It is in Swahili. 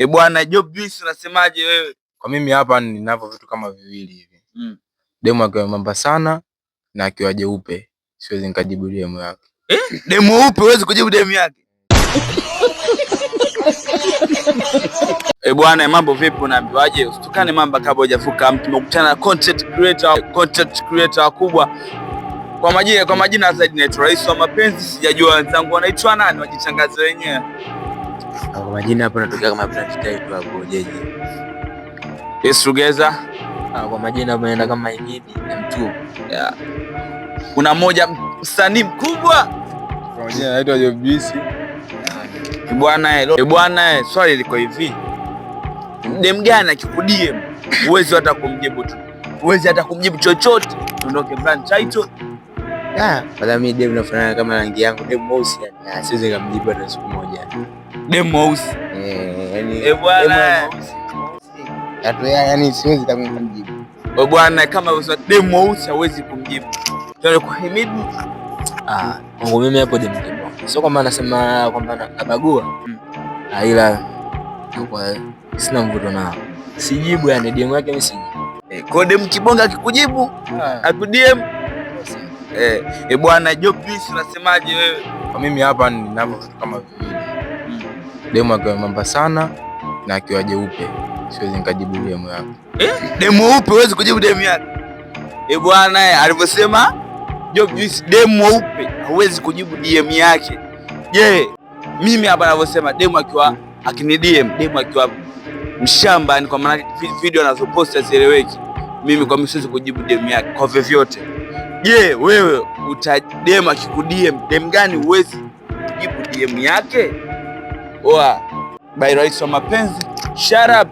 Bwana Job Juice unasemaje wewe? Kwa mimi hapa ninavyo vitu kama viwili hivi. Demu akiwa mamba sana na akiwa jeupe siwezi nikajibu demu yake. Demu mweupe huwezi kujibu demu yake? Bwana mambo vipi, unaambiwaje? Usitukane mamba kabla hujafuka. Tumekutana na content creator wakubwa. Kwa majina zaidi naitwa Rais wa Mapenzi, sijajua wenzangu wanaitwa nani, wajitangaze wenyewe. Kwa majina hapo natokea kama brand title hapo jeje. Yes Rugeza. Kwa majina hapo naenda kama Inidi M2. Yeah. Kuna mmoja msanii mkubwa. Kwa majina naitwa Job Juice. Bwana swali liko hivi. Dem gani akikudie uwezi hata kumjibu tu? Uwezi hata kumjibu chochote. Tuondoke brand title. Wala mimi dem nafanana kama rangi yangu, dem mweusi yani. Siwezi kumjibu hata siku moja. Dem mweusi. Yani bwana. Yani siwezi kumjibu. Bwana kama unasema dem mweusi hawezi kumjibu. Tuone kwa Himidi. Mungu mimi hapo dem kibongo. Sio kwamba anasema kwamba nabagua. Ila kwa sina mvuto nao. Sijibu yani dem yake mimi sijibu. Kwa dem kibonga akikujibu, akudiem. Bwana Job Juice unasemaje wewe? Kwa mimi hapa ninavyo vitu kama viwili. Demu akiwa mamba sana na akiwa jeupe siwezi nikajibu demu yake. Demu mweupe huwezi kujibu demu yake? Bwana alivyosema Job Juice, demu mweupe hauwezi kujibu DM yake. Je, mimi hapa ninavyosema demu akiwa akinidm, demu akiwa mshamba, ni kwa maana video anazopost hazieleweki, mimi kwa mimi siwezi kujibu DM yake kwa vyovyote. Je, wewe utadem akikudm, dem gani uwezi kujibu DM yake? By Rais wa Mapenzi. Shut up.